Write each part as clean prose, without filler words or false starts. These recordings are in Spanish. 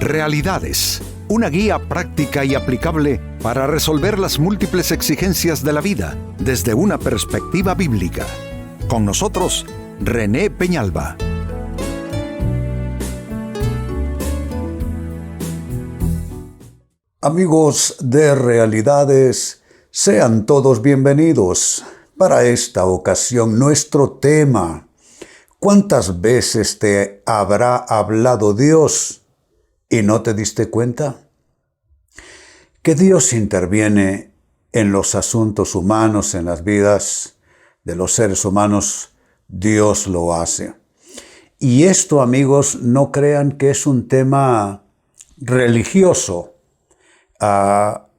Realidades, una guía práctica y aplicable para resolver las múltiples exigencias de la vida desde una perspectiva bíblica. Con nosotros, René Peñalba. Amigos de Realidades, sean todos bienvenidos. Para esta ocasión, nuestro tema: ¿cuántas veces te habrá hablado Dios y no te diste cuenta? Que Dios interviene en los asuntos humanos, en las vidas de los seres humanos, Dios lo hace. Y esto, amigos, no crean que es un tema religioso.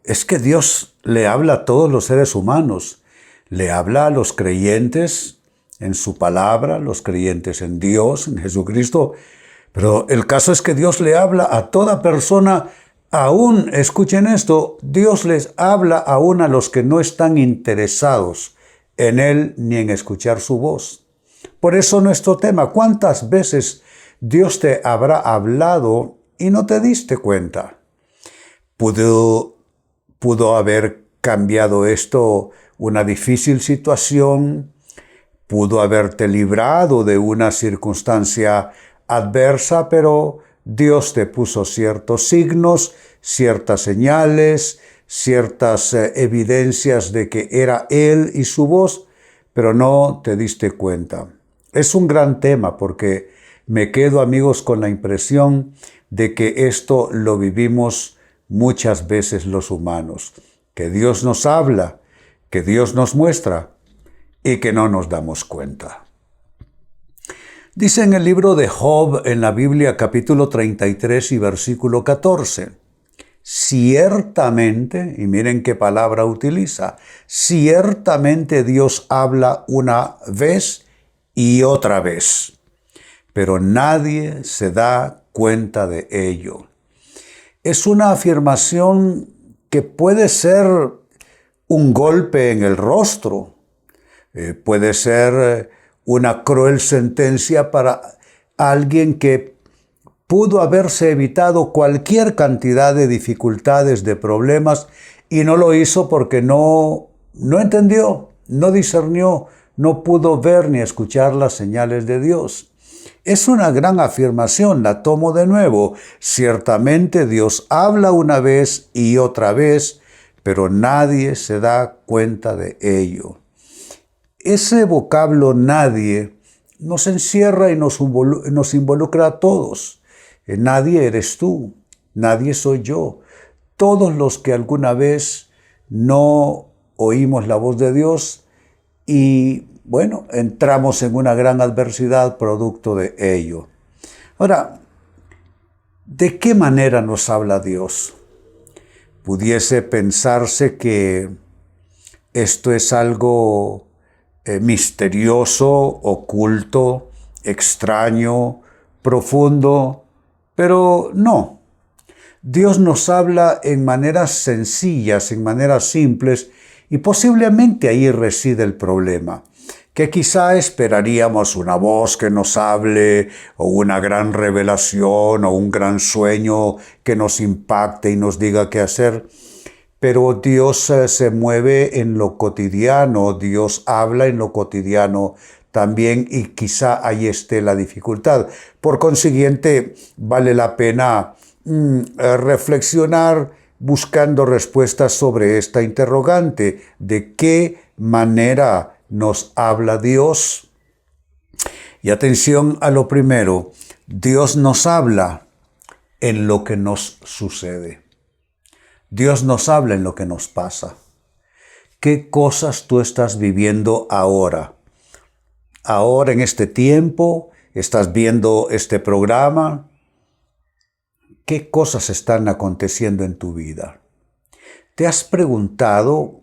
Es que Dios le habla a todos los seres humanos. Le habla a los creyentes en su palabra, los creyentes en Dios, en Jesucristo. Pero el caso es que Dios le habla a toda persona, aún, escuchen esto, Dios les habla aún a los que no están interesados en Él ni en escuchar su voz. Por eso nuestro tema: ¿cuántas veces Dios te habrá hablado y no te diste cuenta? Pudo haber cambiado esto una difícil situación, pudo haberte librado de una circunstancia adversa, pero Dios te puso ciertos signos, ciertas señales, ciertas evidencias de que era Él y su voz, pero no te diste cuenta. Es un gran tema porque me quedo, amigos, con la impresión de que esto lo vivimos muchas veces los humanos, que Dios nos habla, que Dios nos muestra y que no nos damos cuenta. Dice en el libro de Job, en la Biblia, capítulo 33 y versículo 14, ciertamente, y miren qué palabra utiliza, ciertamente Dios habla una vez y otra vez, pero nadie se da cuenta de ello. Es una afirmación que puede ser un golpe en el rostro, puede ser una cruel sentencia para alguien que pudo haberse evitado cualquier cantidad de dificultades, de problemas, y no lo hizo porque no entendió, no discernió, no pudo ver ni escuchar las señales de Dios. Es una gran afirmación, la tomo de nuevo. Ciertamente Dios habla una vez y otra vez, pero nadie se da cuenta de ello. Ese vocablo nadie nos encierra y nos involucra a todos. Nadie eres tú, nadie soy yo. Todos los que alguna vez no oímos la voz de Dios y bueno, entramos en una gran adversidad producto de ello. Ahora, ¿de qué manera nos habla Dios? Pudiese pensarse que esto es algo misterioso, oculto, extraño, profundo, pero no. Dios nos habla en maneras sencillas, en maneras simples, y posiblemente ahí reside el problema. Que quizá esperaríamos una voz que nos hable, o una gran revelación, o un gran sueño que nos impacte y nos diga qué hacer. Pero Dios se mueve en lo cotidiano, Dios habla en lo cotidiano también, y quizá ahí esté la dificultad. Por consiguiente, vale la pena reflexionar buscando respuestas sobre esta interrogante: ¿de qué manera nos habla Dios? Y atención a lo primero: Dios nos habla en lo que nos sucede. Dios nos habla en lo que nos pasa. ¿Qué cosas tú estás viviendo ahora? Ahora, en este tiempo, estás viendo este programa. ¿Qué cosas están aconteciendo en tu vida? ¿Te has preguntado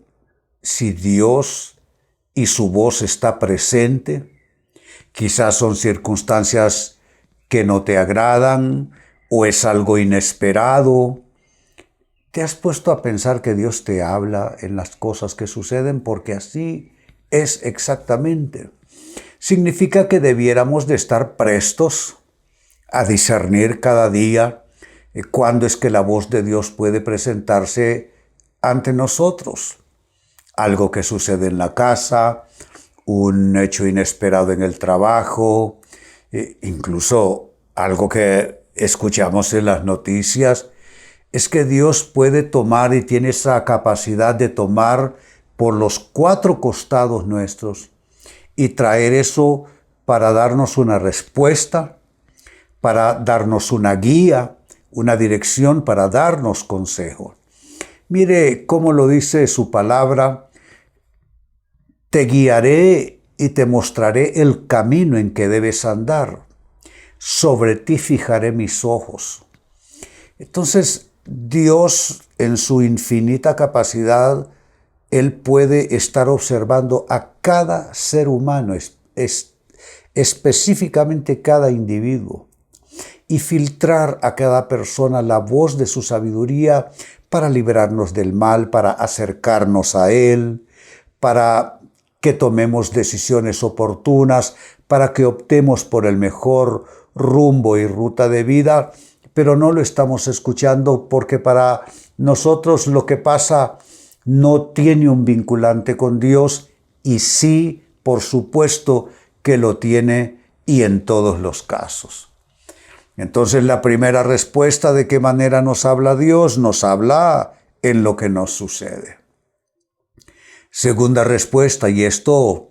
si Dios y su voz está presente? Quizás son circunstancias que no te agradan o es algo inesperado. ¿Te has puesto a pensar que Dios te habla en las cosas que suceden? Porque así es exactamente. Significa que debiéramos de estar prestos a discernir cada día ¿Cuándo es que la voz de Dios puede presentarse ante nosotros? Algo que sucede en la casa, un hecho inesperado en el trabajo, incluso algo que escuchamos en las noticias. Es que Dios puede tomar y tiene esa capacidad de tomar por los 4 costados nuestros y traer eso para darnos una respuesta, para darnos una guía, una dirección, para darnos consejo. Mire cómo lo dice su palabra: te guiaré y te mostraré el camino en que debes andar. Sobre ti fijaré mis ojos. Entonces, Dios, en su infinita capacidad, Él puede estar observando a cada ser humano, específicamente cada individuo, y filtrar a cada persona la voz de su sabiduría para librarnos del mal, para acercarnos a Él, para que tomemos decisiones oportunas, para que optemos por el mejor rumbo y ruta de vida, pero no lo estamos escuchando porque para nosotros lo que pasa no tiene un vinculante con Dios, y sí, por supuesto que lo tiene, y en todos los casos. Entonces, la primera respuesta: ¿de qué manera nos habla Dios? Nos habla en lo que nos sucede. Segunda respuesta, y esto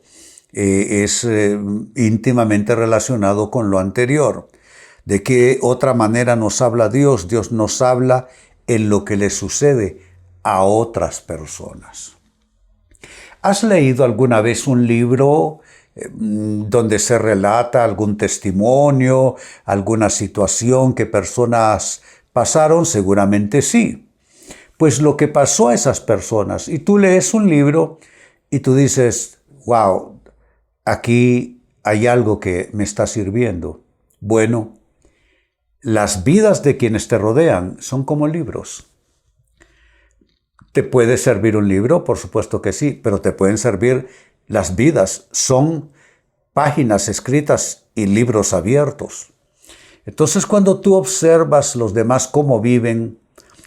es íntimamente relacionado con lo anterior. ¿De qué otra manera nos habla Dios? Dios nos habla en lo que le sucede a otras personas. ¿Has leído alguna vez un libro donde se relata algún testimonio, alguna situación que personas pasaron? Seguramente sí. Pues lo que pasó a esas personas, y tú lees un libro y tú dices: wow, aquí hay algo que me está sirviendo. Bueno, las vidas de quienes te rodean son como libros. ¿Te puede servir un libro? Por supuesto que sí, pero te pueden servir las vidas. Son páginas escritas y libros abiertos. Entonces, cuando tú observas los demás cómo viven,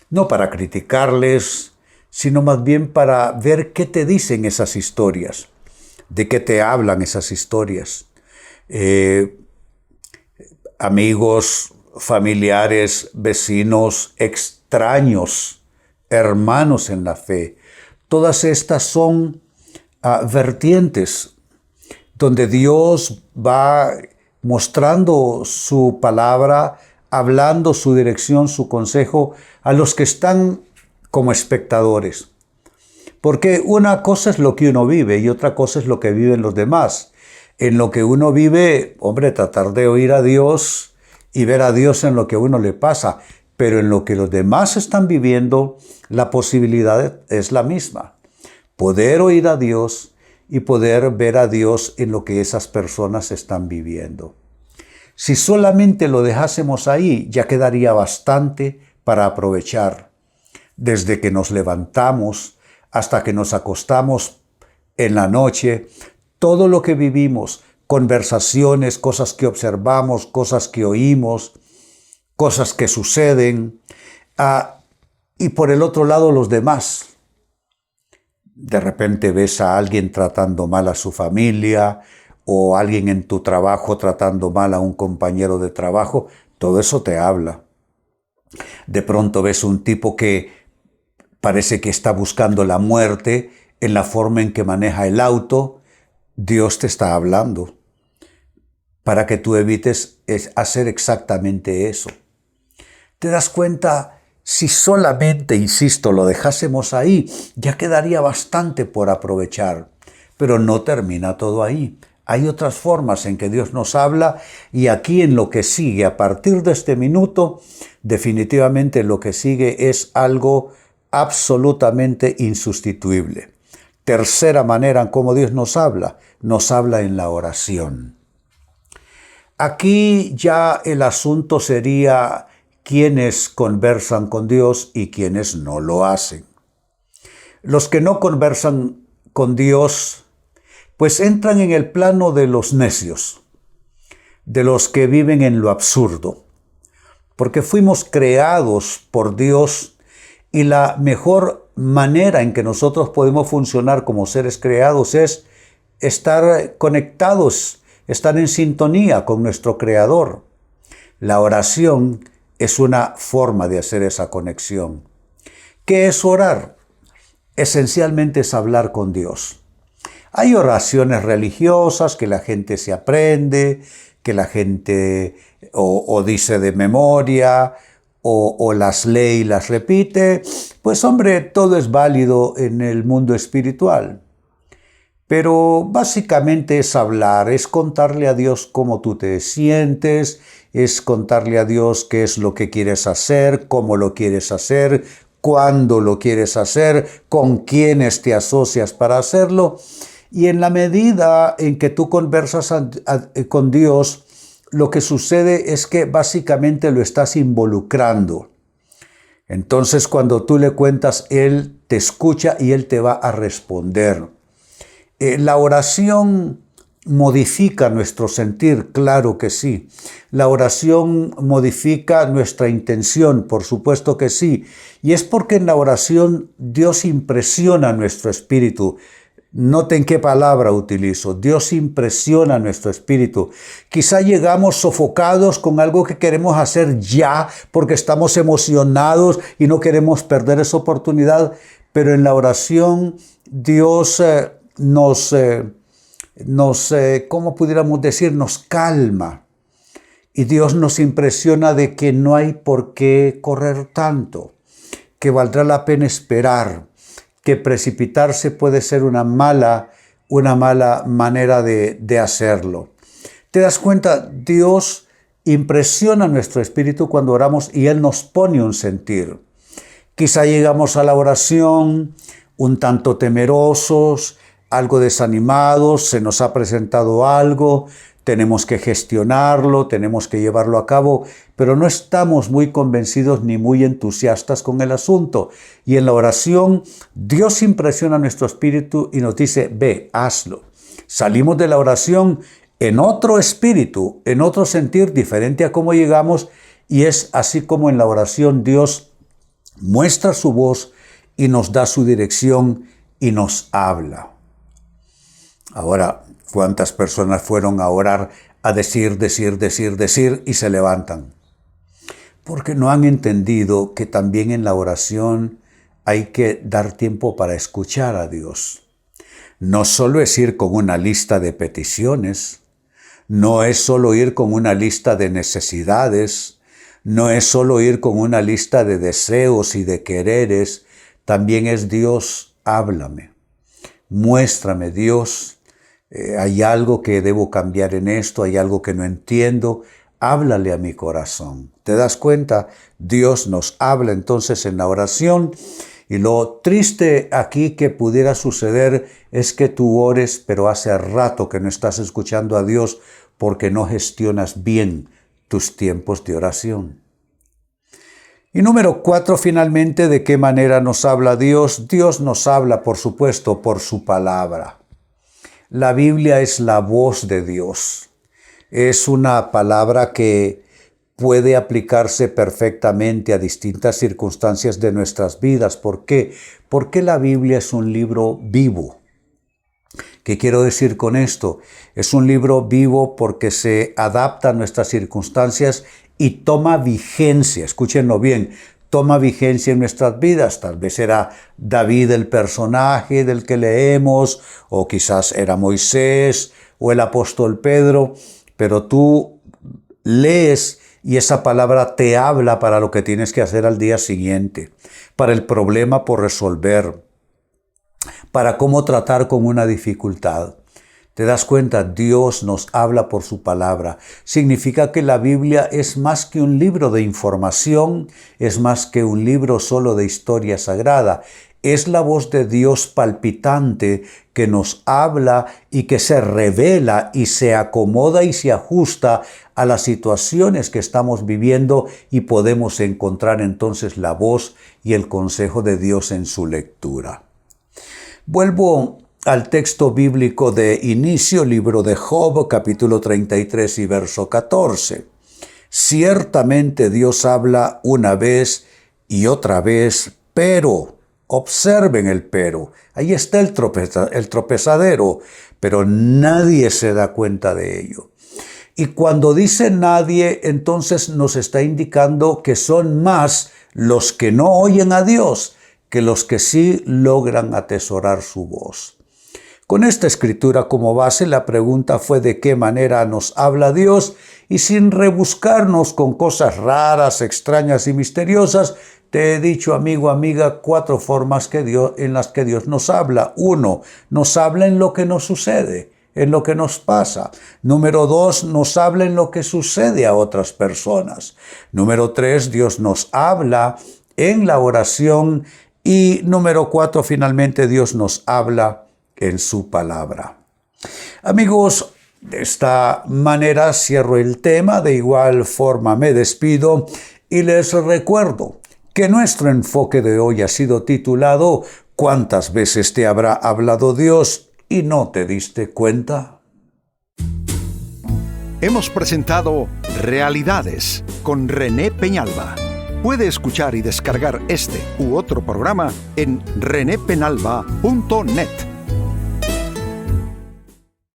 no para criticarles, sino más bien para ver qué te dicen esas historias, de qué te hablan esas historias. Amigos, familiares, vecinos, extraños, hermanos en la fe. Todas estas son vertientes donde Dios va mostrando su palabra, hablando su dirección, su consejo a los que están como espectadores. Porque una cosa es lo que uno vive y otra cosa es lo que viven los demás. En lo que uno vive, hombre, tratar de oír a Dios y ver a Dios en lo que a uno le pasa, pero en lo que los demás están viviendo, la posibilidad es la misma. Poder oír a Dios y poder ver a Dios en lo que esas personas están viviendo. Si solamente lo dejásemos ahí, ya quedaría bastante para aprovechar. Desde que nos levantamos hasta que nos acostamos en la noche, todo lo que vivimos, conversaciones, cosas que observamos, cosas que oímos, cosas que suceden, y por el otro lado los demás. De repente ves a alguien tratando mal a su familia, o alguien en tu trabajo tratando mal a un compañero de trabajo, todo eso te habla. De pronto ves un tipo que parece que está buscando la muerte en la forma en que maneja el auto. Dios te está hablando para que tú evites hacer exactamente eso. ¿Te das cuenta? Si solamente, insisto, lo dejásemos ahí, ya quedaría bastante por aprovechar. Pero no termina todo ahí. Hay otras formas en que Dios nos habla, y aquí en lo que sigue, a partir de este minuto, definitivamente lo que sigue es algo absolutamente insustituible. Tercera manera en cómo Dios nos habla en la oración. Aquí ya el asunto sería quienes conversan con Dios y quienes no lo hacen. Los que no conversan con Dios, pues entran en el plano de los necios, de los que viven en lo absurdo, porque fuimos creados por Dios y la mejor manera en que nosotros podemos funcionar como seres creados es estar conectados, estar en sintonía con nuestro Creador. La oración es una forma de hacer esa conexión. ¿Qué es orar? Esencialmente es hablar con Dios. Hay oraciones religiosas que la gente se aprende, que la gente o dice de memoria, o las lee y las repite. Pues hombre, todo es válido en el mundo espiritual. Pero básicamente es hablar, es contarle a Dios cómo tú te sientes, es contarle a Dios qué es lo que quieres hacer, cómo lo quieres hacer, cuándo lo quieres hacer, con quiénes te asocias para hacerlo. Y en la medida en que tú conversas con Dios, lo que sucede es que básicamente lo estás involucrando. Entonces, cuando tú le cuentas, Él te escucha y Él te va a responder. La oración modifica nuestro sentir, claro que sí. La oración modifica nuestra intención, por supuesto que sí. Y es porque en la oración Dios impresiona nuestro espíritu. Noten qué palabra utilizo. Dios impresiona nuestro espíritu. Quizá llegamos sofocados con algo que queremos hacer ya porque estamos emocionados y no queremos perder esa oportunidad. Pero en la oración Dios ¿cómo pudiéramos decir? Nos calma. Y Dios nos impresiona de que no hay por qué correr tanto, que valdrá la pena esperar, que precipitarse puede ser una mala manera de hacerlo. ¿Te das cuenta? Dios impresiona nuestro espíritu cuando oramos y Él nos pone un sentir. Quizá llegamos a la oración un tanto temerosos, algo desanimados, se nos ha presentado algo, tenemos que gestionarlo, tenemos que llevarlo a cabo, pero no estamos muy convencidos ni muy entusiastas con el asunto. Y en la oración, Dios impresiona nuestro espíritu y nos dice, ve, hazlo. Salimos de la oración en otro espíritu, en otro sentir diferente a cómo llegamos, y es así como en la oración Dios muestra su voz y nos da su dirección y nos habla. Ahora, ¿cuántas personas fueron a orar a decir y se levantan? Porque no han entendido que también en la oración hay que dar tiempo para escuchar a Dios. No solo es ir con una lista de peticiones, no es solo ir con una lista de necesidades, no es solo ir con una lista de deseos y de quereres, también es Dios, háblame, muéstrame Dios. Hay algo que debo cambiar en esto, hay algo que no entiendo, háblale a mi corazón. ¿Te das cuenta? Dios nos habla entonces en la oración y lo triste aquí que pudiera suceder es que tú ores, pero hace rato que no estás escuchando a Dios porque no gestionas bien tus tiempos de oración. Y número 4, finalmente, ¿de qué manera nos habla Dios? Dios nos habla, por supuesto, por su palabra. La Biblia es la voz de Dios. Es una palabra que puede aplicarse perfectamente a distintas circunstancias de nuestras vidas. ¿Por qué? Porque la Biblia es un libro vivo. ¿Qué quiero decir con esto? Es un libro vivo porque se adapta a nuestras circunstancias y toma vigencia. Escúchenlo bien. Toma vigencia en nuestras vidas. Tal vez era David el personaje del que leemos, o quizás era Moisés o el apóstol Pedro, pero tú lees y esa palabra te habla para lo que tienes que hacer al día siguiente, para el problema por resolver, para cómo tratar con una dificultad. ¿Te das cuenta? Dios nos habla por su palabra. Significa que la Biblia es más que un libro de información, es más que un libro solo de historia sagrada. Es la voz de Dios palpitante que nos habla y que se revela y se acomoda y se ajusta a las situaciones que estamos viviendo y podemos encontrar entonces la voz y el consejo de Dios en su lectura. Vuelvo al texto bíblico de inicio, libro de Job, capítulo 33 y verso 14. Ciertamente Dios habla una vez y otra vez, pero, observen el pero, ahí está el tropezadero, pero nadie se da cuenta de ello. Y cuando dice nadie, entonces nos está indicando que son más los que no oyen a Dios que los que sí logran atesorar su voz. Con esta escritura como base, la pregunta fue de qué manera nos habla Dios, y sin rebuscarnos con cosas raras, extrañas y misteriosas, te he dicho, amigo, amiga, 4 formas en las que Dios nos habla. 1, nos habla en lo que nos sucede, en lo que nos pasa. Número 2, nos habla en lo que sucede a otras personas. Número 3, Dios nos habla en la oración. Y número 4, finalmente, Dios nos habla en su palabra. Amigos, de esta manera cierro el tema, de igual forma me despido y les recuerdo que nuestro enfoque de hoy ha sido titulado ¿Cuántas veces te habrá hablado Dios y no te diste cuenta? Hemos presentado Realidades con René Peñalba. Puede escuchar y descargar este u otro programa en renépenalba.net.